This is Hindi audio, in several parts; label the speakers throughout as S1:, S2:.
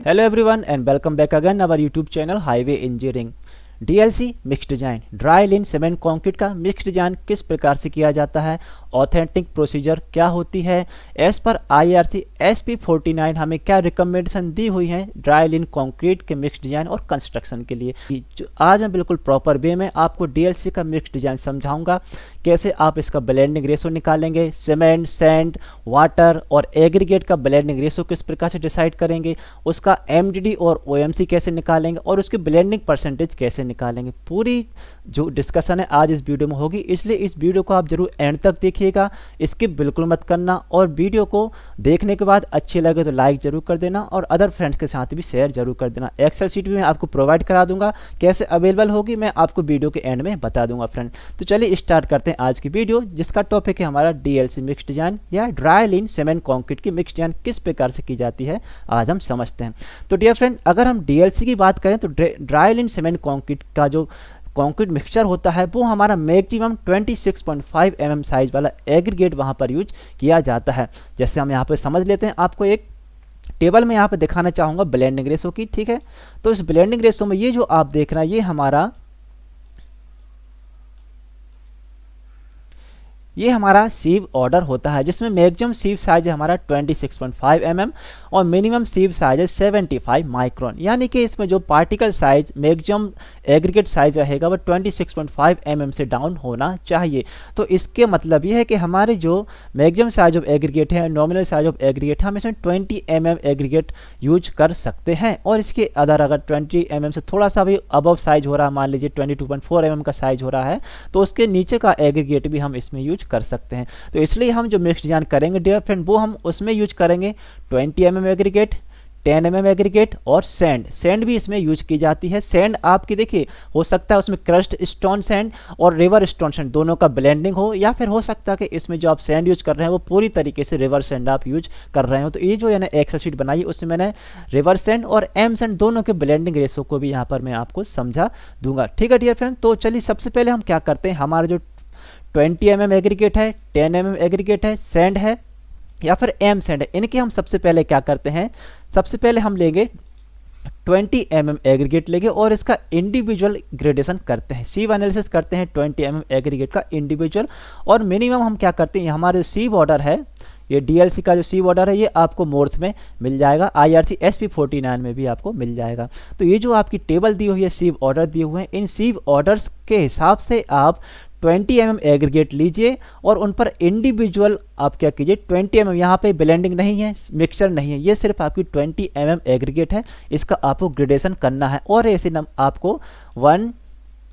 S1: Hello everyone and welcome back again our YouTube channel Highway Engineering। DLC mixed design dry lean cement concrete का मिक्स्ड डिजाइन किस प्रकार से किया जाता है, ऑथेंटिक प्रोसीजर क्या होती है, एज पर IRC SP 49 हमें क्या रिकमेंडेशन दी हुई है ड्राई लिन कंक्रीट के मिक्स्ड डिजाइन और कंस्ट्रक्शन के लिए। आज मैं बिल्कुल प्रॉपर वे में आपको DLC का मिक्स्ड डिजाइन समझाऊंगा, कैसे आप इसका ब्लेंडिंग रेशो निकालेंगे, सीमेंट सैंड वाटर और एग्रीगेट का ब्लेंडिंग रेशो किस प्रकार से डिसाइड करेंगे, उसका MDD और OMC कैसे निकालेंगे और उसकी ब्लेंडिंग परसेंटेज कैसे निकालेंगे। पूरी जो डिस्कशन है आज इस वीडियो में होगी, इसलिए इस वीडियो को आप जरूर एंड तक देखिएगा, स्किप बिल्कुल मत करना और वीडियो को देखने के बाद अच्छी लगे तो लाइक जरूर कर देना और अदर फ्रेंड्स के साथ भी शेयर जरूर कर देना। एक्सेल शीट भी मैं आपको प्रोवाइड करा दूंगा, कैसे अवेलेबल होगी मैं आपको वीडियो के एंड में बता दूंगा फ्रेंड। तो चलिए स्टार्ट करते हैं आज की वीडियो, जिसका टॉपिक है हमारा DLC मिक्स्ड डिजाइन या ड्राई लिन सीमेंट कंक्रीट की मिक्स्ड डिजाइन किस प्रकार से की जाती है, आज हम समझते हैं। तो डियर फ्रेंड, अगर हम DLC की बात करें तो ड्राई लिन सीमेंट कंक्रीट का जो कंक्रीट मिक्सचर होता है वो हमारा मैक्सिमम 26.5 mm साइज वाला एग्रीगेट वहाँ पर यूज किया जाता है। जैसे हम यहाँ पर समझ लेते हैं, आपको एक टेबल में यहाँ पे दिखाना चाहूँगा ब्लेंडिंग रेशो की, ठीक है। तो इस ब्लेंडिंग रेशो में ये जो आप देख रहे हैं ये हमारा सीव ऑर्डर होता है, जिसमें मैक्सिमम सीव साइज है हमारा 26.5 mm और मिनिमम सीव साइज है 75 माइक्रोन। यानी कि इसमें जो particle size maximum aggregate size रहेगा वो 26.5 mm से डाउन होना चाहिए। तो इसके मतलब ये है कि हमारे जो मैक्सिमम साइज ऑफ एग्रीगेट है, नॉमिनल साइज ऑफ एग्रीगेट है, हम इसमें 20 mm एग्रीगेट यूज कर सकते हैं। और इसके अगर 20 mm से थोड़ा सा भी अबव साइज हो रहा है, मान लीजिए 22.4 mm का साइज हो रहा है, तो उसके नीचे का एग्रीगेट भी हम इसमें यूज कर सकते हैं। तो इसलिए हम जो मिक्स्ड डिजाइन करेंगे डियर फ्रेंड, वो हम उसमें यूज करेंगे 20 mm एग्रीगेट, 10 mm एग्रीगेट और सैंड भी इसमें यूज की जाती है। सैंड आपकी देखिए हो सकता है उसमें क्रस्ट स्टोन सैंड और रिवर स्टोन सैंड दोनों का ब्लेंडिंग हो, या फिर हो सकता है कि इसमें जो आप सैंड यूज कर रहे हैं वो पूरी तरीके से रिवर सैंड आप यूज कर रहे हो। तो ये जो मैंने एक्सेल शीट बनाई है उसमें मैंने रिवर सैंड और एम सैंड दोनों के ब्लेंडिंग रेशो को भी यहाँ पर मैं आपको समझा दूंगा, ठीक है डियर फ्रेंड। तो चलिए सबसे पहले हम क्या करते हैं, हमारे जो 20 mm एग्रीगेट है, 10 mm एग्रीगेट है, सैंड है या फिर एम सैंड है, इनके हम सबसे पहले क्या करते हैं, सबसे पहले हम लेंगे 20 mm एग्रीगेट लेंगे और इसका इंडिविजुअल ग्रेडेशन करते हैं, सीव एनालिसिस करते हैं 20 mm एग्रीगेट का इंडिविजुअल। और मिनिमम हम क्या करते हैं, हमारे सीव ऑर्डर है, ये DLC का जो सीव ऑर्डर है ये आपको मोर्थ में मिल जाएगा, IRC SP 49 में भी आपको मिल जाएगा। तो ये जो आपकी टेबल दी हुई है, सीव ऑर्डर दिए हुए हैं, इन सीव ऑर्डर्स के हिसाब से आप 20 mm एग्रीगेट लीजिए और उन पर इंडिविजुअल आप क्या कीजिए 20 mm, यहाँ पे ब्लेंडिंग नहीं है, मिक्सचर नहीं है, ये सिर्फ आपकी 20 mm एग्रीगेट है, इसका आपको ग्रेडेशन करना है। और ऐसे आपको 1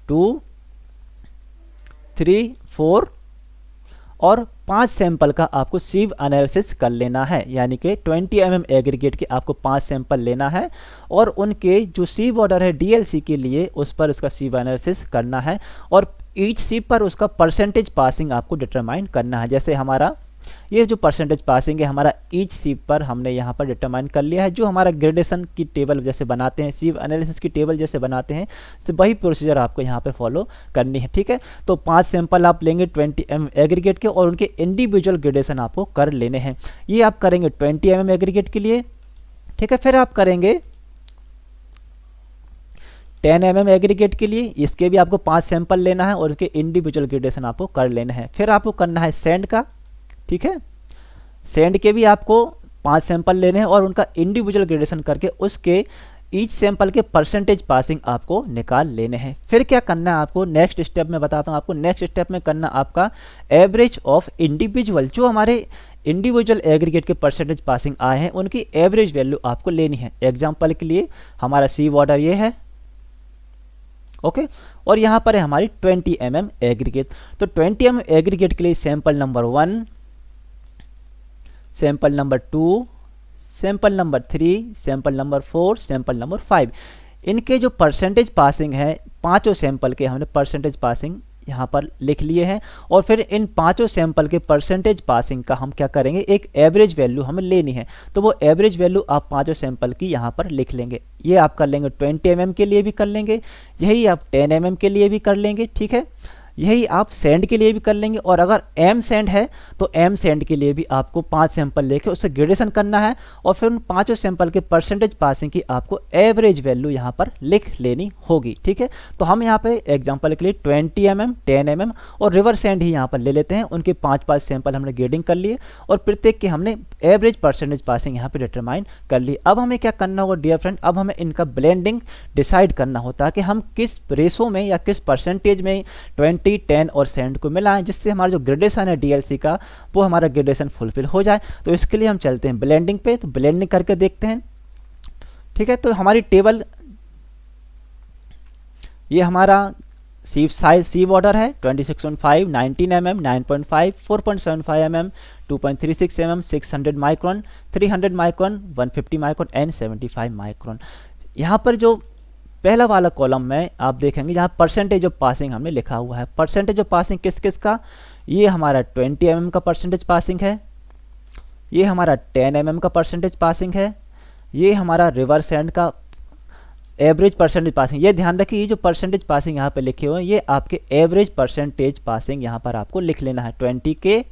S1: 2 3 4 और 5 सैंपल का आपको सीव एनालिसिस कर लेना है, यानी कि 20 mm एग्रीगेट के आपको 5 सैंपल लेना है और उनके जो सीव ऑर्डर है DLC के लिए उस पर इसका सीव एनालिसिस करना है और ईच सीव पर उसका परसेंटेज पासिंग आपको डिटरमाइन करना है। जैसे हमारा ये जो परसेंटेज पासिंग है हमारा ईच सीव पर हमने यहाँ पर डिटरमाइन कर लिया है। जो हमारा ग्रेडेशन की टेबल जैसे बनाते हैं, सीव एनालिसिस की टेबल जैसे बनाते हैं, से वही प्रोसीजर आपको यहाँ पर फॉलो करनी है, ठीक है। तो 5 सैंपल आप लेंगे 20 mm एग्रीगेट के और उनके इंडिविजुअल ग्रेडेशन आपको कर लेने हैं। ये आप करेंगे 20 mm एग्रीगेट के लिए, ठीक है। फिर आप करेंगे 10 mm एग्रीगेट के लिए, इसके भी आपको 5 सैंपल लेना है और उसके इंडिविजुअल ग्रेडेशन आपको कर लेना है। फिर आपको करना है सैंड का, ठीक है, सैंड के भी आपको 5 सैंपल लेने हैं और उनका इंडिविजुअल ग्रेडेशन करके उसके ईच सैंपल के परसेंटेज पासिंग आपको निकाल लेने हैं। फिर क्या करना है आपको, नेक्स्ट स्टेप में बताता हूँ आपको, नेक्स्ट स्टेप में करना आपका एवरेज ऑफ इंडिविजुअल, जो हमारे इंडिविजुअल एग्रीगेट के परसेंटेज पासिंग आए हैं उनकी एवरेज वैल्यू आपको लेनी है। एग्जाम्पल के लिए हमारा सीव ऑर्डर ये है, ओके, और यहाँ पर है हमारी 20 mm एग्रीगेट। तो 20 mm एग्रीगेट के लिए sample number 1, sample number 2, sample number 3, sample number 4, sample number 5, इनके जो परसेंटेज पासिंग है पांचों सैंपल के हमने परसेंटेज पासिंग यहाँ पर लिख लिए हैं। और फिर इन पांचों सैंपल के परसेंटेज पासिंग का हम क्या करेंगे, एक एवरेज वैल्यू हमें लेनी है, तो वो एवरेज वैल्यू आप पांचों सैंपल की यहाँ पर लिख लेंगे। ये आप कर लेंगे 20 mm के लिए भी कर लेंगे, यही आप 10 mm के लिए भी कर लेंगे, ठीक है। यही आप सेंड के लिए भी कर लेंगे, और अगर एम सेंड है तो एम सेंड के लिए भी आपको 5 सैंपल लेके उससे ग्रेडेशन करना है, और फिर उन 5 सैंपल के परसेंटेज पासिंग की आपको एवरेज वैल्यू यहाँ पर लिख लेनी होगी। ठीक है, तो हम यहाँ पे एग्जांपल के लिए 20 mm, 10 mm और रिवर्स सेंड ही यहाँ पर ले लेते हैं। उनके 5 सैंपल हमने ग्रेडिंग कर लिए और प्रत्येक के हमने एवरेज परसेंटेज पासिंग यहाँ पे डिटरमाइन कर ली। अब हमें क्या करना होगा डियर फ्रेंड, अब हमें इनका ब्लेंडिंग डिसाइड करना होता है कि हम किस रेशो में या किस परसेंटेज में 20, 10 और सेंड को मिलाएं, जिससे हमारा जो ग्रेडेशन है डीएलसी का वो हमारा ग्रेडेशन फुलफिल हो जाए। तो इसके लिए हम चलते हैं ब्लेंडिंग पे, तो ब्लेंडिंग करके देखते हैं। ठीक है, तो हमारी टेबल, ये हमारा सीव साइज सीव ऑर्डर है 26.5, 19 mm, 9.5, 4.75 mm, 2.36 mm, 600 micron, 300 micron, 150 micron and 75 micron. यहाँ पर जो पहला वाला कॉलम में आप देखेंगे जहाँ परसेंटेज ऑफ पासिंग हमने लिखा हुआ है। परसेंटेज ऑफ पासिंग किस किस का, ये हमारा 20 mm का परसेंटेज पासिंग है, ये हमारा 10 mm का परसेंटेज पासिंग है, ये हमारा रिवर्स एंड का एवरेज परसेंटेज पासिंग। ये ध्यान रखिए, ये जो परसेंटेज पासिंग यहाँ पे लिखे हुए हैं ये आपके एवरेज परसेंटेज पासिंग यहाँ पर आपको लिख लेना है। 20 के,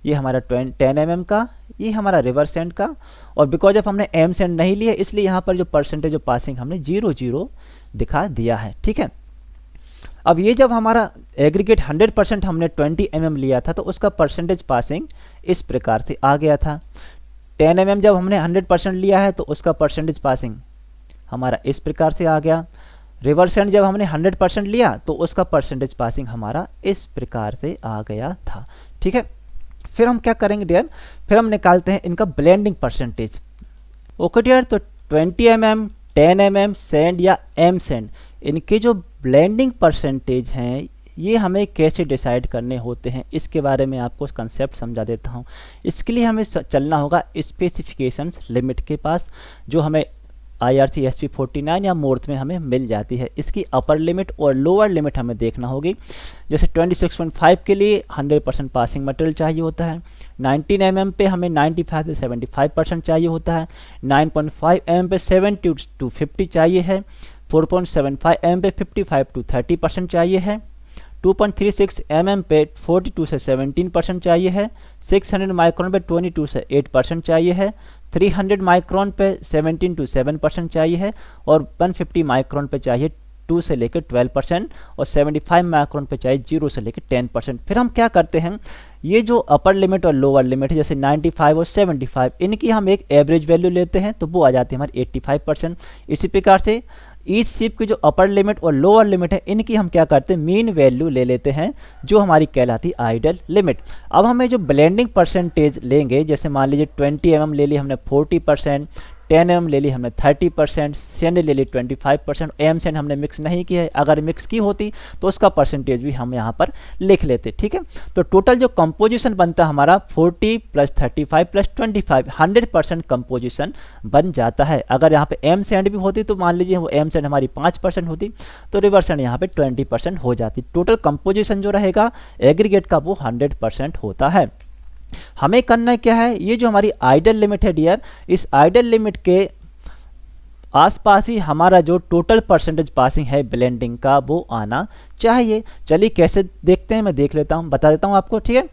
S1: ये हमारा 10 mm का, ये हमारा रिवर्स एंड का, और बिकॉज ऑफ हमने एम सेंड नहीं लिया इसलिए यहाँ पर जो परसेंटेज ऑफ पासिंग हमने 0 दिखा दिया है। ठीक है, अब ये जब हमारा एग्रीगेट 100% हमने 20 mm लिया था तो उसका परसेंटेज पासिंग इस प्रकार से आ गया था। 10 mm जब हमने 100% लिया है तो उसका परसेंटेज पासिंग हमारा इस प्रकार से आ गया। रिवर्स एंड जब हमने 100% लिया तो उसका परसेंटेज पासिंग हमारा इस प्रकार से आ गया था। ठीक है, फिर हम क्या करेंगे डियर, फिर हम निकालते हैं इनका ब्लेंडिंग परसेंटेज। ओके डियर, तो 20 mm, 10 mm सेंड या एम सेंड, इनके जो ब्लेंडिंग परसेंटेज हैं ये हमें कैसे डिसाइड करने होते हैं इसके बारे में आपको कंसेप्ट समझा देता हूँ। इसके लिए हमें चलना होगा स्पेसिफिकेशंस लिमिट के पास, जो हमें IRC SP 49 या मोर्थ में हमें मिल जाती है। इसकी अपर लिमिट और लोअर लिमिट हमें देखना होगी। जैसे 26.5 के लिए 100% पासिंग मटेरियल चाहिए होता है, 19 mm पे हमें 95 से 75% चाहिए होता है, 9.5 mm पे 70 to 50 चाहिए है, 4.75 mm पे 55 to 30% चाहिए है, 2.36 mm पे 42 से 17% चाहिए है, 600 माइक्रोन पे 22 से 8% चाहिए है, 300 माइक्रोन पे 17 to 7% चाहिए है, और 150 माइक्रोन पे चाहिए 2 से लेकर 12%, और 75 माइक्रोन पे चाहिए 0 से लेकर 10%। फिर हम क्या करते हैं, ये जो अपर लिमिट और लोअर लिमिट है जैसे 95 और 75, इनकी हम एक एवरेज वैल्यू लेते हैं तो वो आ जाती है हमारी 85%। इसी प्रकार से ईच शिप की जो अपर लिमिट और लोअर लिमिट है इनकी हम क्या करते हैं मीन वैल्यू ले लेते हैं, जो हमारी कहलाती है आइडल लिमिट। अब हमें जो ब्लेंडिंग परसेंटेज लेंगे, जैसे मान लीजिए 20 mm ले ली हमने 40%, 10 mm ले ली हमने 30%, सेंड ले ली 25%, एम सेंड हमने मिक्स नहीं की है, अगर मिक्स की होती तो उसका परसेंटेज भी हम यहाँ पर लिख लेते। ठीक है, तो टोटल जो कंपोजिशन बनता है हमारा 40 + 35 + 25, 100% कंपोजिशन बन जाता है। अगर यहाँ पे एम सेंड भी होती तो मान लीजिए वो एम सेंड हमारी 5% होती तो रिवर्स सेंड यहाँ पे 20% हो जाती। टोटल कंपोजिशन जो रहेगा एग्रीगेट का वो 100% होता है। हमें करना क्या है, ये जो हमारी आइडल लिमिट है डियर, इस आइडल लिमिट के आसपास ही हमारा जो टोटल परसेंटेज पासिंग है ब्लेंडिंग का वो आना चाहिए। चलिए कैसे देखते हैं, मैं देख लेता हूँ, बता देता हूँ आपको। ठीक है,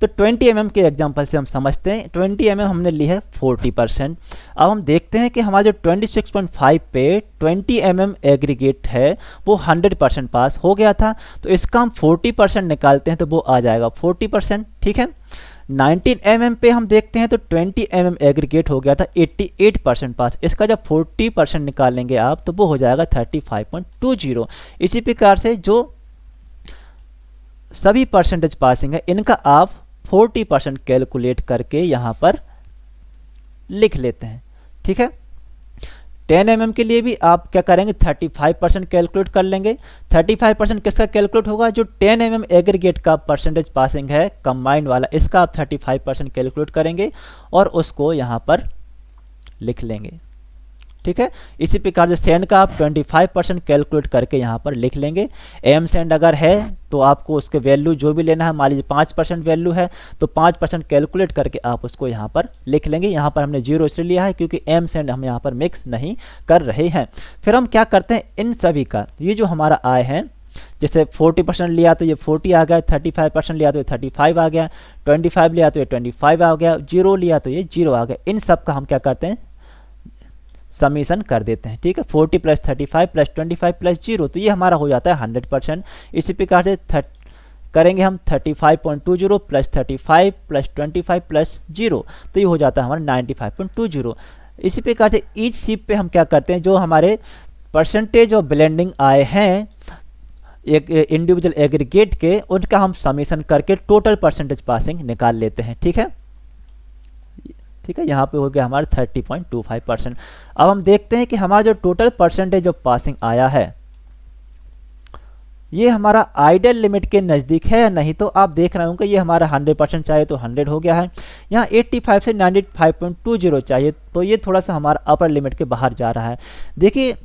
S1: तो 20 mm के एग्जांपल से हम समझते हैं। 20 mm हमने ली है 40%। अब हम देखते हैं कि हमारा जो 26.5 पे 20 mm एग्रीगेट है वो 100% पास हो गया था, तो इसका हम 40% निकालते हैं तो वो आ जाएगा 40%। ठीक है, 19 mm पे हम देखते हैं तो 20 mm एग्रीगेट हो गया था 88% पास, इसका जब 40% निकालेंगे आप तो वो हो जाएगा 35.20। इसी प्रकार से जो सभी परसेंटेज पासिंग है इनका आप 40% कैलकुलेट करके यहाँ पर लिख लेते हैं। ठीक है, 10 mm के लिए भी आप क्या करेंगे 35% कैलकुलेट कर लेंगे। 35% किसका कैलकुलेट होगा, जो 10 mm एग्रीगेट का परसेंटेज पासिंग है कंबाइंड वाला, इसका आप 35% कैलकुलेट करेंगे और उसको यहाँ पर लिख लेंगे। ठीक है, इसी प्रकार से सेंड का आप 25% कैलकुलेट करके यहाँ पर लिख लेंगे। एम सेंड अगर है तो आपको उसके वैल्यू जो भी लेना है, मान लीजिए 5% वैल्यू है तो 5% कैलकुलेट करके आप उसको यहाँ पर लिख लेंगे। यहाँ पर हमने 0 इसलिए लिया है क्योंकि एम सेंड हम यहाँ पर मिक्स नहीं कर रहे हैं। फिर हम क्या करते हैं, इन सभी का ये जो हमारा आय है जैसे 40% लिया तो ये 40 आ गया, 35% लिया तो ये 35 आ गया, 25 लिया तो ये 25 आ गया, 0 लिया तो ये 0 आ गया। इन सब का हम क्या करते हैं, समीशन कर देते हैं। ठीक है, 40 प्लस 35 प्लस 25 प्लस 0, तो ये हमारा हो जाता है 100%। इसी प्रकार से करेंगे हम 35.20 प्लस 35 प्लस 25 प्लस 0, तो ये हो जाता है हमारा 95.20। इसी प्रकार से ईच शीप पे हम क्या करते हैं, जो हमारे परसेंटेज ऑफ ब्लेंडिंग आए हैं एक इंडिविजुअल एग्रीगेट के, उनका हम समीशन करके टोटल परसेंटेज पासिंग निकाल लेते हैं। ठीक है, ठीक है, यहाँ पे हो गया हमारा 30.25%। अब हम देखते हैं कि हमारा जो टोटल परसेंटेज ऑफ पासिंग आया है ये हमारा आइडियल लिमिट के नज़दीक है या नहीं। तो आप देख रहे होंगे ये हमारा 100% चाहिए तो 100 हो गया है। यहाँ 85 से 95.20 चाहिए तो ये थोड़ा सा हमारा अपर लिमिट के बाहर जा रहा है। देखिए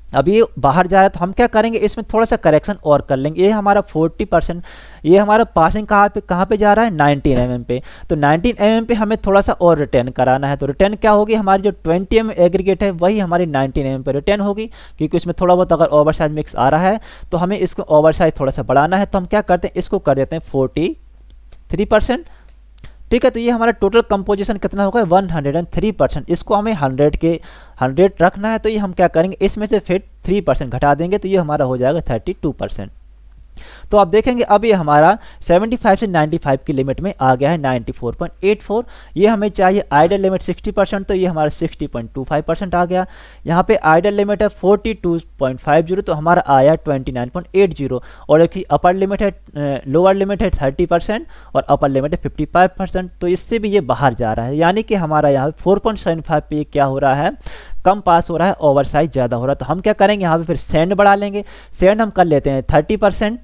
S1: अब ये बाहर जा रहा है तो हम क्या करेंगे, इसमें थोड़ा सा करेक्शन और कर लेंगे। ये हमारा 40%, ये हमारा पासिंग कहाँ पे जा रहा है, 19 mm पे। तो 19 mm पे हमें थोड़ा सा और रिटर्न कराना है। तो रिटर्न क्या होगी, हमारी जो 20 mm एग्रीगेट है वही हमारी 19 mm पे रिटर्न होगी, क्योंकि उसमें थोड़ा बहुत अगर ओवर साइज मिक्स आ रहा है तो हमें इसको ओवर साइज थोड़ा सा बढ़ाना है। तो हम क्या करते हैं, इसको कर देते हैं 43%। ठीक है, तो ये हमारा टोटल कंपोजिशन कितना होगा, 103%। इसको हमें 100 रखना है, तो ये हम क्या करेंगे, इसमें से फिर 3% घटा देंगे, तो ये हमारा हो जाएगा 32%। तो आप देखेंगे अब ये हमारा 75 से 95 की लिमिट में आ गया है 94.84। ये हमें चाहिए आइडल लिमिट 60%, तो ये हमारा 60.25% आ गया। यहाँ पे आइडल लिमिट है 42.50, तो हमारा आया 29.80। और एक अपर लिमिट है, लोअर लिमिट है 30% और अपर लिमिट है 55%, तो इससे भी ये बाहर जा रहा है। यानी कि हमारा यहाँ 4.75 पे क्या हो रहा है, कम पास हो रहा है, ओवर साइज ज़्यादा हो रहा है। तो हम क्या करेंगे, यहाँ पे फिर सेंड बढ़ा लेंगे। सेंड हम कर लेते हैं 30%।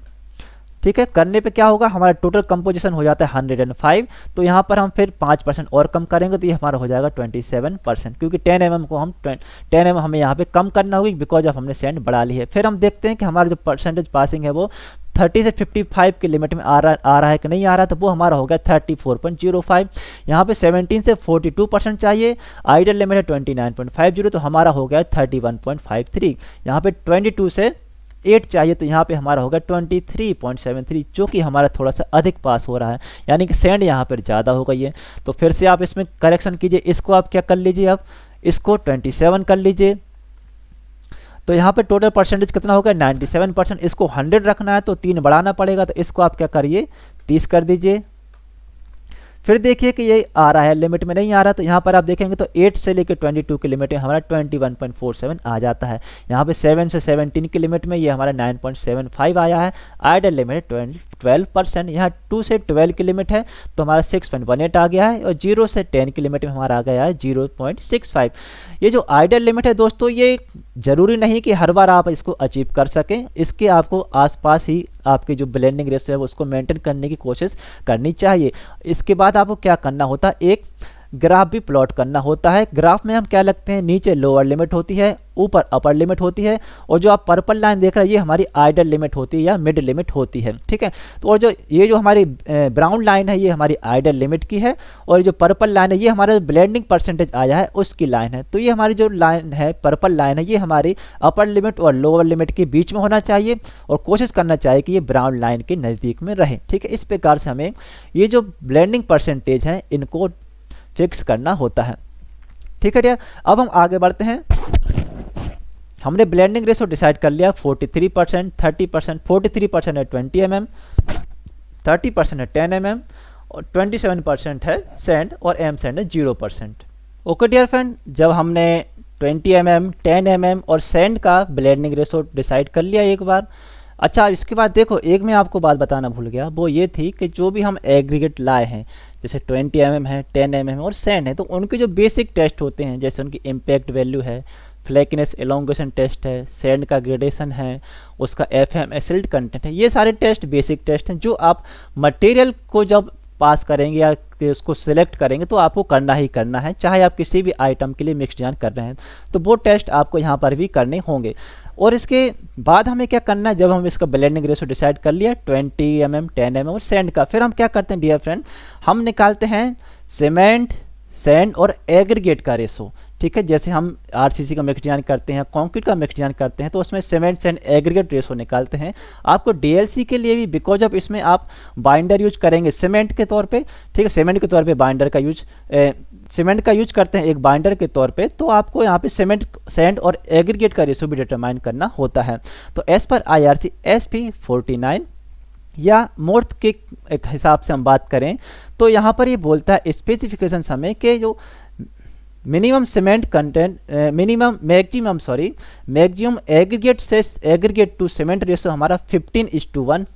S1: ठीक है, करने पे क्या होगा, हमारा टोटल कंपोजिशन हो जाता है 105। तो यहाँ पर हम फिर 5% और कम करेंगे तो ये हमारा हो जाएगा 27%, क्योंकि 10 mm को हम 10 mm हमें यहाँ पे कम करना होगी, बिकॉज ऑफ हमने सेंड बढ़ा ली है। फिर हम देखते हैं कि हमारा जो परसेंटेज पासिंग है वो 30 से 55 की लिमिट में आ रहा है कि नहीं आ रहा, तो वो हमारा हो गया 34.05। यहाँ पे 17 से 42% चाहिए, आइडल लिमिट है 29.50, तो हमारा हो गया 31.53। यहाँ पे 22 से 8 चाहिए, तो यहाँ पे हमारा होगा 23.73, जो कि हमारा थोड़ा सा अधिक पास हो रहा है, यानी कि सेंड यहाँ पर ज़्यादा हो गई है। तो फिर से आप इसमें करेक्शन कीजिए, इसको आप क्या कर लीजिए, अब इसको 27 कर लीजिए। तो यहाँ पे टोटल परसेंटेज कितना होगा, 97%। इसको 100 रखना है तो 3 बढ़ाना पड़ेगा, तो इसको आप क्या करिए, 30 कर दीजिए। फिर देखिए कि ये आ रहा है, लिमिट में नहीं आ रहा, तो यहाँ पर आप देखेंगे तो 8 से लेकर 22 की लिमिट में हमारा 21.47 आ जाता है। यहाँ पे 7 से 17 की लिमिट में ये हमारा 9.75 आया है। आइडल लिमिट है 12%। यहाँ 2 से 12 की लिमिट है तो हमारा 6.18 आ गया है, और 0 से 10 की लिमिट में हमारा आ गया है 0.65। ये जो आइडल लिमिट है दोस्तों, ये ज़रूरी नहीं कि हर बार आप इसको अचीव कर सकें। इसके आपको आसपास ही आपकी जो ब्लेंडिंग रेशियो है उसको मेंटेन करने की कोशिश करनी चाहिए। इसके बाद आपको क्या करना होता है, एक ग्राफ भी प्लॉट करना होता है। ग्राफ में हम क्या लगते हैं, नीचे लोअर लिमिट होती है, ऊपर अपर लिमिट होती है, और जो आप पर्पल लाइन देख रहे हैं ये हमारी आइडल लिमिट होती है या मिड लिमिट होती है। ठीक है, तो और जो ये जो हमारी ब्राउन लाइन है ये हमारी आइडल लिमिट की है, और जो पर्पल लाइन है ये हमारा ब्लेंडिंग परसेंटेज आया है उसकी लाइन है। तो ये हमारी जो लाइन है, पर्पल लाइन है, ये हमारी अपर लिमिट और लोअर लिमिट के बीच में होना चाहिए, और कोशिश करना चाहिए कि ये ब्राउन लाइन के नज़दीक में रहे। ठीक है, इस प्रकार से हमें ये जो ब्लेंडिंग परसेंटेज है इनको फिक्स करना होता है। ठीक है डियर, अब हम आगे बढ़ते हैं। हमने ब्लेंडिंग रेशो डिसाइड कर लिया 43%, 30%, 43% है 20 mm, 30% है 10 mm, और 27% है सेंड, और एम सेंड है 0%। ओके डियर फ्रेंड, जब हमने 20 mm, 10 mm और सेंड का ब्लेंडिंग रेशो डिसाइड कर लिया एक बार, अच्छा इसके बाद देखो एक मैं आपको बात बताना भूल गया, वो ये थी कि जो भी हम एग्रीगेट लाए हैं, जैसे 20 mm है, 10 mm और सेंड है, तो उनके जो बेसिक टेस्ट होते हैं, जैसे उनकी इम्पैक्ट वैल्यू है, फ्लैकीनेस एलोंगेशन टेस्ट है, सेंड का ग्रेडेशन है, उसका FM एसिड कंटेंट है, ये सारे टेस्ट बेसिक टेस्ट हैं जो आप मटेरियल को जब पास करेंगे या उसको सिलेक्ट करेंगे तो आपको करना ही करना है, चाहे आप किसी भी आइटम के लिए मिक्स डिजाइन कर रहे हैं, तो वो टेस्ट आपको यहाँ पर भी करने होंगे। और इसके बाद हमें क्या करना है, जब हम इसका ब्लेंडिंग रेशो डिसाइड कर लिया 20 mm, 10 mm और सेंड का, फिर हम क्या करते हैं डियर फ्रेंड, हम निकालते हैं सीमेंट, सेंड और एग्रीगेट का रेशो। ठीक है। जैसे हम आरसीसी का मिक्स डिजाइन करते हैं, कंक्रीट का मिक्स डिजाइन करते हैं, तो उसमें सीमेंट सैंड एग्रीगेट रेशो निकालते हैं। आपको डीएलसी के लिए भी बिकॉज ऑफ इसमें आप बाइंडर यूज करेंगे सीमेंट के तौर पे, ठीक है, सीमेंट के तौर पे बाइंडर का यूज सीमेंट का यूज करते हैं एक बाइंडर के तौर पे, तो आपको यहाँ पे सीमेंट सैंड और एग्रीगेट का रेशो भी डिटरमाइन करना होता है। तो एज पर IRC SP 49 या मोर्थ के एक हिसाब से हम बात करें तो यहाँ पर ये बोलता है स्पेसिफिकेशन हमें कि जो minimum cement content maximum aggregate से एग्रीगेट टू सीमेंट रेशो हमारा 15:1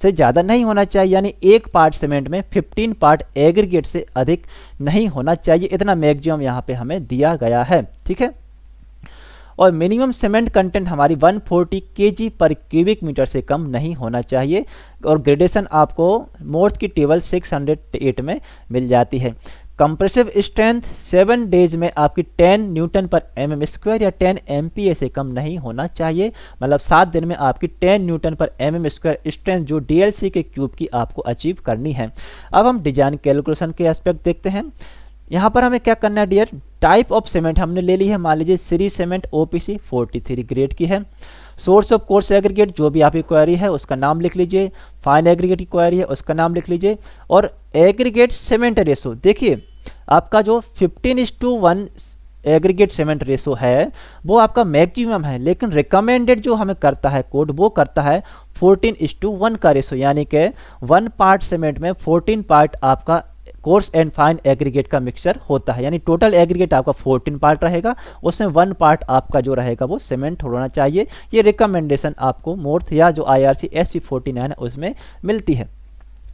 S1: से ज़्यादा नहीं होना चाहिए, यानी एक पार्ट सीमेंट में 15 पार्ट एग्रीगेट से अधिक नहीं होना चाहिए, इतना मैक्सिमम यहाँ पे हमें दिया गया है, ठीक है। और मिनिमम सीमेंट कंटेंट हमारी 140 kg पर क्यूबिक मीटर से कम नहीं होना चाहिए। और ग्रेडेशन आपको मोर्थ की टेबल 608 में मिल जाती है। कंप्रेसिव स्ट्रेंथ 7 डेज में आपकी 10 न्यूटन पर mm² या 10 MPa से कम नहीं होना चाहिए, मतलब 7 दिन में आपकी 10 न्यूटन पर mm² स्ट्रेंथ जो डीएलसी के क्यूब की आपको अचीव करनी है। अब हम डिजाइन कैलकुलेशन के एस्पेक्ट देखते हैं। यहाँ पर हमें क्या करना है डियर, टाइप ऑफ सीमेंट हमने ले ली है, मान लीजिए सीरी सीमेंट OPC 43 ग्रेड की है। सोर्स ऑफ कोर्स एग्रीगेट जो भी आपकी क्वेरी है उसका नाम लिख लीजिए, फाइन एग्रीगेट की क्वेरी है उसका नाम लिख लीजिए। और एग्रीगेट सीमेंट रेशो देखिए आपका जो 15:1 एग्रीगेट सीमेंट रेशो है वो आपका मैक्सिमम है, लेकिन रिकमेंडेड जो हमें करता है कोड वो करता है 14:1 का रेशो, यानी कि 1 पार्ट सीमेंट में 14 पार्ट आपका कोर्स एंड फाइन एग्रीगेट का मिक्सचर होता है, यानी टोटल एग्रीगेट आपका 14 पार्ट रहेगा, उसमें 1 पार्ट आपका जो रहेगा वो सीमेंट होना चाहिए। ये रिकमेंडेशन आपको मोर्थ या जो IRC SP 49 है उसमें मिलती है,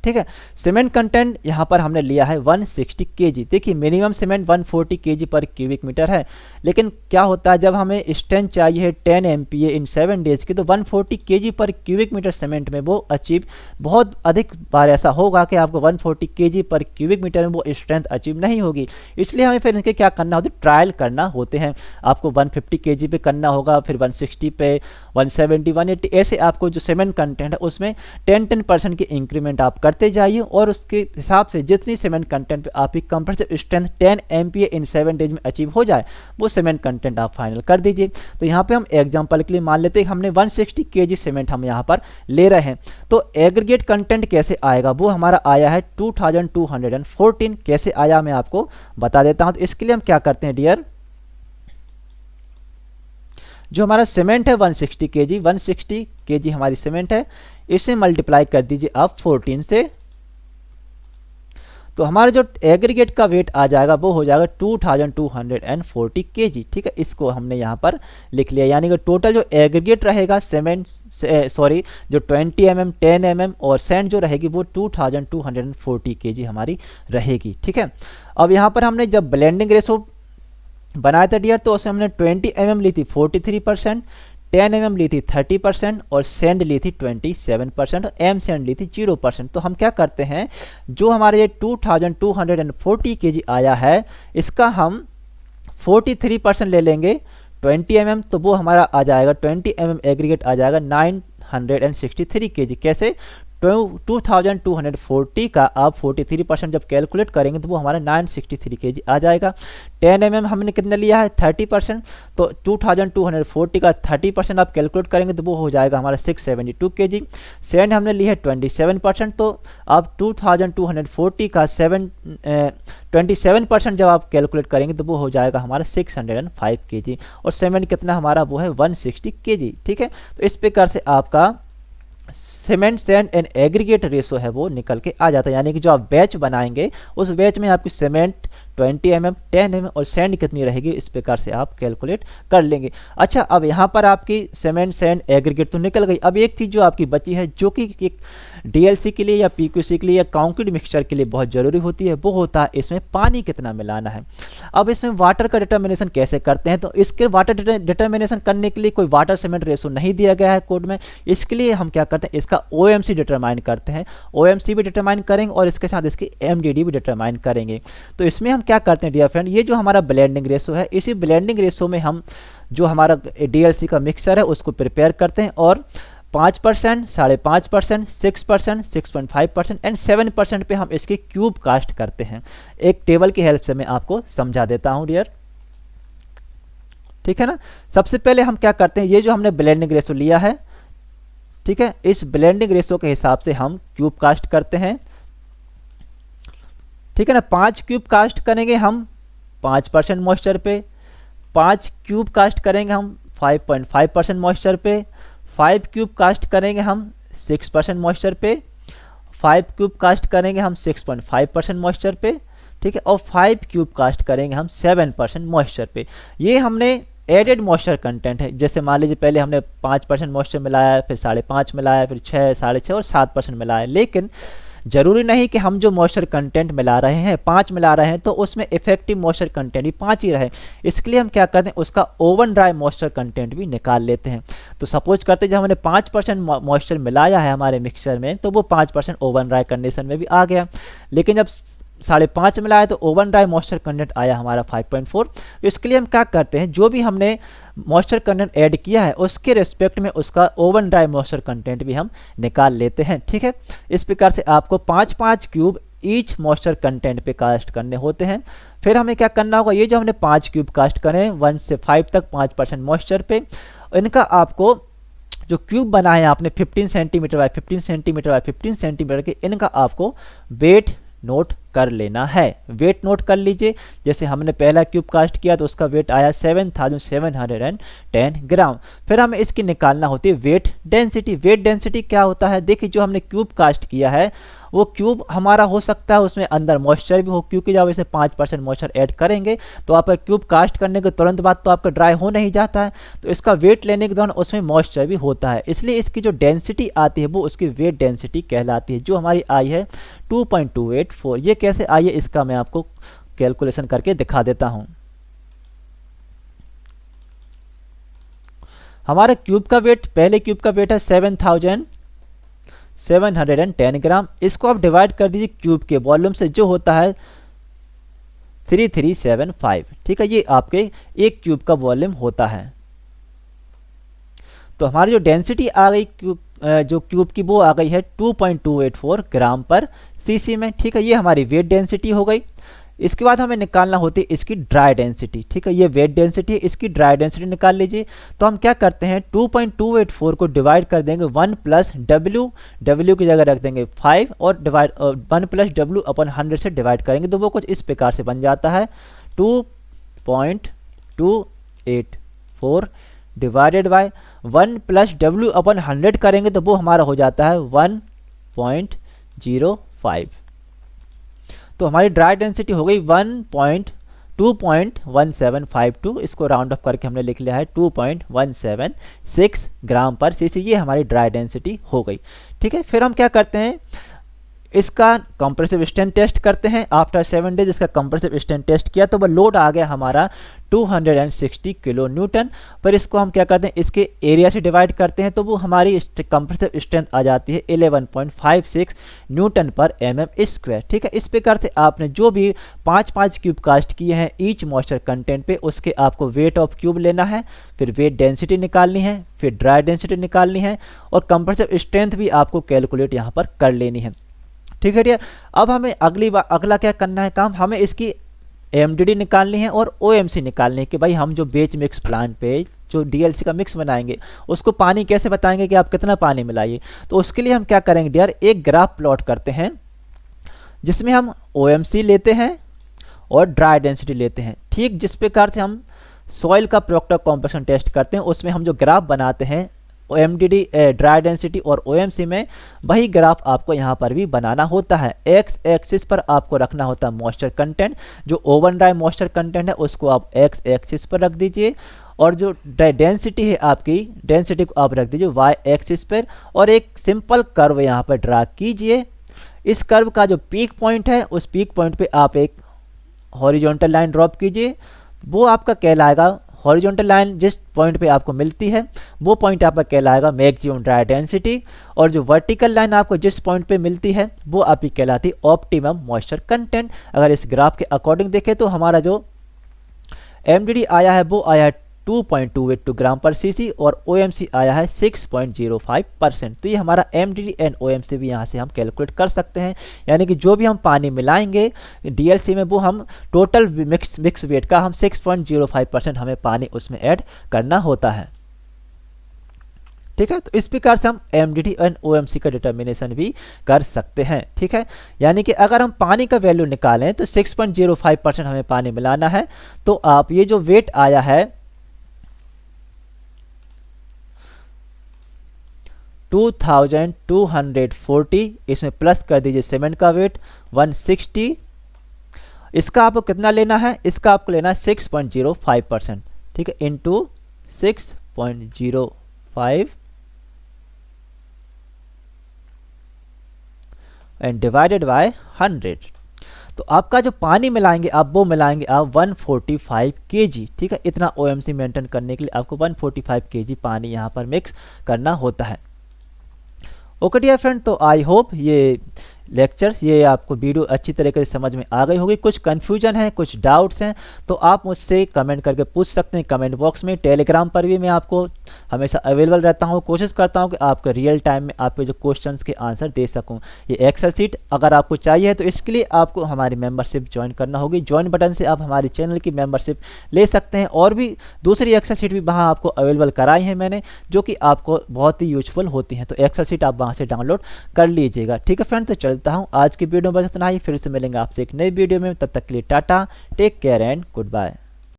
S1: ठीक है। सीमेंट कंटेंट यहाँ पर हमने लिया है 160 kg। देखिए मिनिमम सीमेंट 140 kg पर क्यूबिक मीटर है, लेकिन क्या होता है जब हमें स्ट्रेंथ चाहिए 10 MPa इन 7 डेज की, तो 140 kg पर क्यूबिक मीटर सीमेंट में वो अचीव बहुत अधिक बार ऐसा होगा कि आपको 140 kg पर क्यूबिक मीटर में वो स्ट्रेंथ अचीव नहीं होगी। इसलिए हमें फिर इनके क्या करना होता है, ट्रायल करना होते हैं। आपको 150 kg पे करना होगा, फिर 160 पे, 170, 180, ऐसे आपको जो सीमेंट कंटेंट है उसमें 10% की इंक्रीमेंट आप करते जाइए, और उसके हिसाब से जितनी सीमेंट कंटेंट पे आपकी कंप्रेसिव स्ट्रेंथ 10 MPa इन 7 डेज में अचीव हो जाए वो सीमेंट कंटेंट आप फाइनल कर दीजिए। तो यहाँ पे हम एग्जांपल के लिए मान लेते हैं हमने 160 kg सीमेंट हम यहाँ पर ले रहे हैं, तो एग्रीगेट कंटेंट कैसे आएगा, वो हमारा आया है 2214। कैसे आया मैं आपको बता देता हूँ। तो इसके लिए हम क्या करते हैं डियर, जो हमारा सीमेंट है 160 kg हमारी सीमेंट है, इसे मल्टीप्लाई कर दीजिए आप 14 से, तो हमारा जो एग्रीगेट का वेट आ जाएगा वो हो जाएगा 2240 kg, ठीक है। इसको हमने यहाँ पर लिख लिया, यानी कि टोटल जो एग्रीगेट रहेगा सीमेंट जो 20 mm 10 mm और सैंड जो रहेगी वो 2240 kg हमारी रहेगी, ठीक है। अब यहाँ पर हमने जब ब्लेंडिंग रेशो बनाया था डियर, तो उसमें हमने 20 mm ली थी 43%, 10 mm ली थी 30% और सैंड ली थी 27% और एम सैंड ली थी 0%। तो हम क्या करते हैं, जो हमारे ये 2240 kg आया है इसका हम 43% ले लेंगे 20 mm, तो वो हमारा आ जाएगा 20 mm एग्रीगेट आ जाएगा 963 kg। कैसे, 2240 का आप 43% जब कैलकुलेट करेंगे तो वो हमारा 963 kg आ जाएगा। 10 mm हमने कितना लिया है 30%, तो 2240 का 30% आप कैलकुलेट करेंगे तो वो हो जाएगा हमारा 672 kg। सैंड हमने ली है 27%, तो आप 2240 का 27% जब आप कैलकुलेट करेंगे तो वो हो जाएगा हमारा 605 kg, और सीमेंट कितना हमारा वो है 160 kg, ठीक है। तो इस प्रकार से आपका cement sand and aggregate ratio है वो निकल के आ जाता है, यानी कि जो आप बैच बनाएंगे उस बैच में आपकी सीमेंट 20 mm 10 mm और सैंड कितनी रहेगी इस प्रकार से आप कैलकुलेट कर लेंगे। अच्छा, अब यहाँ पर आपकी सीमेंट सैंड एग्रीगेट तो निकल गई। अब एक चीज़ जो आपकी बची है जो कि एक डीएलसी के लिए या पीक्यूसी के लिए या कंक्रीट मिक्सचर के लिए बहुत ज़रूरी होती है, वो होता है इसमें पानी कितना मिलाना है। अब इसमें वाटर का डिटर्मिनेशन कैसे करते हैं, तो इसके वाटर डिटर्मिनेशन करने के लिए कोई वाटर सीमेंट रेशो नहीं दिया गया है कोड में। इसके लिए हम क्या करते हैं, इसका OMC डिटरमाइन करते हैं। OMC भी डिटरमाइन करेंगे और इसके साथ इसकी MDD भी डिटरमाइन करेंगे। तो इसमें हम क्या करते हैं डियर फ्रेंड, ये जो हमारा ब्लेंडिंग रेशो है, इसी ब्लेंडिंग रेशो में हम जो हमारा डीएलसी का मिक्सचर है उसको प्रिपेयर करते हैं, और 5%, 5.5%, 6%, 6.5% एंड 7% पे हम इसकी क्यूब कास्ट करते हैं। एक टेबल की हेल्प से मैं आपको समझा देता हूँ डियर। ठीक है ना। सबसे पहले हम क्या करते हैं, ये जो हमने ब्लेंडिंग रेशो लिया है, ठीक है, इस ब्लेंडिंग रेशो के हिसाब से हम क्यूब कास्ट करते हैं, ठीक है ना। 5 क्यूब कास्ट करेंगे हम 5% मॉइस्चर पे, 5 क्यूब कास्ट करेंगे हम 5.5% मॉइस्चर पे, 5 क्यूब कास्ट करेंगे हम 6% मॉइस्चर पे, 5 क्यूब कास्ट करेंगे हम 6.5% मॉइस्चर पे, ठीक है, और 5 क्यूब कास्ट करेंगे हम 7% मॉइस्चर पे। ये हमने एडेड मॉइस्चर कंटेंट है। जैसे मान लीजिए पहले हमने 5% मॉइस्चर मिलाया, फिर 5.5 मिलाया, फिर 6, 6.5 और 7% मिलाया। लेकिन जरूरी नहीं कि हम जो मॉइस्चर कंटेंट मिला रहे हैं 5 मिला रहे हैं तो उसमें इफेक्टिव मॉइस्चर कंटेंट भी 5 ही रहे। इसके लिए हम क्या करते हैं, उसका ओवन ड्राई मॉइस्चर कंटेंट भी निकाल लेते हैं। तो सपोज करते हैं जब हमने 5% मॉइस्चर मिलाया है हमारे मिक्सचर में, तो वो 5% ओवन ड्राई कंडीशन में भी आ गया। लेकिन जब 5.5 मिलाया तो ओवन ड्राई मॉइस्चर कंटेंट आया हमारा 5.4। तो इसके लिए हम क्या करते हैं, जो भी हमने मॉइस्चर कंटेंट ऐड किया है उसके रिस्पेक्ट में उसका ओवन ड्राई मॉइस्चर कंटेंट भी हम निकाल लेते हैं, ठीक है। इस प्रकार से आपको 5-5 क्यूब ईच मॉइस्चर कंटेंट पे कास्ट करने होते हैं। फिर हमें क्या करना होगा, ये जो हमने 5 क्यूब कास्ट करें 1 से 5 तक 5% मॉइस्चर पे, इनका आपको जो क्यूब बना है आपने 15 centimetre bye 15 centimetre bye 15 centimetre के, इनका आपको वेट नोट कर लेना है। वेट नोट कर लीजिए। जैसे हमने पहला क्यूब कास्ट किया तो उसका वेट आया 7710 ग्राम। फिर हमें इसकी निकालना होती है वेट डेंसिटी। वेट डेंसिटी क्या होता है, देखिए जो हमने क्यूब कास्ट किया है वो क्यूब हमारा हो सकता है उसमें अंदर मॉइस्चर भी हो, क्योंकि जब इसे 5% मॉइस्चर ऐड करेंगे तो आपका क्यूब कास्ट करने के तुरंत बाद तो आपका ड्राई हो नहीं जाता है, तो इसका वेट लेने के दौरान उसमें मॉइस्चर भी होता है। इसलिए इसकी जो डेंसिटी आती है वो उसकी वेट डेंसिटी कहलाती है, जो हमारी आई है 2.284। ये कैसे आई है इसका मैं आपको कैलकुलेशन करके दिखा देता हूं। हमारे क्यूब का वेट, पहले क्यूब का वेट है 7710 ग्राम। इसको आप डिवाइड कर दीजिए क्यूब के वॉल्यूम से, जो होता है 3375, ठीक है। ये आपके एक क्यूब का वॉल्यूम होता है। तो हमारी जो डेंसिटी आ गई जो क्यूब की वो आ गई है 2.284 ग्राम पर सीसी में, ठीक है। ये हमारी वेट डेंसिटी हो गई। इसके बाद हमें निकालना होती है इसकी ड्राई डेंसिटी, ठीक है। ये वेट डेंसिटी है, इसकी ड्राई डेंसिटी निकाल लीजिए। तो हम क्या करते हैं 2.284 को डिवाइड कर देंगे 1 प्लस डब्ल्यू, डब्ल्यू की जगह रख देंगे 5 और डिवाइड 1 प्लस डब्ल्यू अपन 100 से डिवाइड करेंगे तो वो कुछ इस प्रकार से बन जाता है 2.284 डिवाइडेड बाय 1 प्लस डब्ल्यू अपन 100 करेंगे तो वो हमारा हो जाता है 1.05। तो हमारी ड्राई डेंसिटी हो गई 2.1752। इसको राउंड अप करके हमने लिख लिया है 2.176 ग्राम पर सीसी। ये हमारी ड्राई डेंसिटी हो गई, ठीक है। फिर हम क्या करते हैं, इसका कंप्रेसिव स्ट्रेंथ टेस्ट करते हैं। आफ्टर 7 डेज इसका कंप्रेसिव स्ट्रेंथ टेस्ट किया तो वह लोड आ गया हमारा 260 किलो न्यूटन। पर इसको हम क्या करते हैं, इसके एरिया से डिवाइड करते हैं तो वो हमारी कंप्रेसिव स्ट्रेंथ आ जाती है 11.56 न्यूटन पर mm स्क्वायर, ठीक है। इस प्रकार से आपने जो भी 5-5 क्यूब कास्ट किए हैं ईच मॉइस्चर कंटेंट पे, उसके आपको वेट ऑफ क्यूब लेना है, फिर वेट डेंसिटी निकालनी है, फिर ड्राई डेंसिटी निकालनी है और कंप्रेसिव स्ट्रेंथ भी आपको कैलकुलेट यहाँ पर कर लेनी है, ठीक है। अब हमें अगला क्या करना है काम, हमें इसकी एमडीडी निकालनी है और ओएमसी निकालनी है कि भाई हम जो बेच मिक्स प्लांट पे जो डीएलसी का मिक्स बनाएंगे उसको पानी कैसे बताएंगे कि आप कितना पानी मिलाइए। तो उसके लिए हम क्या करेंगे डियर, एक ग्राफ प्लॉट करते हैं जिसमें हम ओएमसी लेते हैं और ड्राई डेंसिटी लेते हैं, ठीक। जिस प्रकार से हम सॉइल का प्रोडक्ट कॉम्प्रेशन टेस्ट करते हैं उसमें हम जो ग्राफ बनाते हैं एमडीडी ड्राई डेंसिटी और ओएमसी में, वही ग्राफ आपको यहाँ पर भी बनाना होता है। एक्स एक्सिस पर आपको रखना होता है मॉइस्चर कंटेंट, जो ओवन ड्राई मॉइस्चर कंटेंट है उसको आप एक्स एक्सिस पर रख दीजिए और जो डेंसिटी है आपकी डेंसिटी को आप रख दीजिए वाई एक्सिस पर और एक सिंपल कर्व यहाँ पर ड्रा कीजिए। इस कर्व का जो पीक पॉइंट है उस पीक पॉइंट पे आप एक हॉरिजॉन्टल लाइन ड्रॉप कीजिए, वो आपका कहलाएगा हॉरिजॉन्टल लाइन। जिस पॉइंट पे आपको मिलती है वो पॉइंट आपका कहलाएगा मैक्सिमम ड्राई डेंसिटी और जो वर्टिकल लाइन आपको जिस पॉइंट पे मिलती है वो आपकी कहलाती है ऑप्टिमम मॉइस्चर कंटेंट। अगर इस ग्राफ के अकॉर्डिंग देखें तो हमारा जो एमडीडी आया है वो आया है 2.282 ग्राम पर सीसी और OMC आया है 6.05%। तो ये हमारा MDT एंड OMC भी यहाँ से हम कैलकुलेट कर सकते हैं, यानी कि जो भी हम पानी मिलाएंगे DLC में वो हम टोटल मिक्स वेट का हम 6.05% हमें पानी उसमें ऐड करना होता है। ठीक है, तो इस प्रकार से हम MDT एंड OMC का डिटर्मिनेशन भी कर सकते हैं। ठीक है, यानी कि अगर हम पानी का वैल्यू निकालें तो 6.05% हमें पानी मिलाना है। तो आप ये जो वेट आया है 2240, इसमें प्लस कर दीजिए सीमेंट का वेट 160, इसका आपको कितना लेना है, इसका आपको लेना है 6.05%। ठीक है, इंटू 6.05 एंड डिवाइडेड बाय 100। तो आपका जो पानी मिलाएंगे आप वो मिलाएंगे आप 145 kg। ठीक है, इतना OMC मेंटेन करने के लिए आपको 145 kg पानी यहाँ पर मिक्स करना होता है। ओके डियर फ्रेंड, तो आई होप ये लेक्चर्स, ये आपको वीडियो अच्छी तरीके से समझ में आ गई होगी। कुछ कन्फ्यूजन है, कुछ डाउट्स हैं तो आप मुझसे कमेंट करके पूछ सकते हैं कमेंट बॉक्स में। टेलीग्राम पर भी मैं आपको हमेशा अवेलेबल रहता हूँ, कोशिश करता हूँ कि आपको रियल टाइम में आपके जो क्वेश्चंस के आंसर दे सकूँ। ये एक्सेल सीट अगर आपको चाहिए तो इसके लिए आपको हमारी मेंबरशिप ज्वाइन करना होगी। ज्वाइन बटन से आप हमारे चैनल की मेंबरशिप ले सकते हैं, और भी दूसरी एक्सेल सीट भी वहाँ आपको अवेलेबल कराई है मैंने, जो कि आपको बहुत ही यूजफुल होती हैं। तो एक्सेल सीट आप वहाँ से डाउनलोड कर लीजिएगा। ठीक है फ्रेंड, तो चलता हूँ, आज की वीडियो में बस इतना ही। फिर से मिलेंगे आपसे एक नई वीडियो में, तब तक के लिए tata, take care and good bye.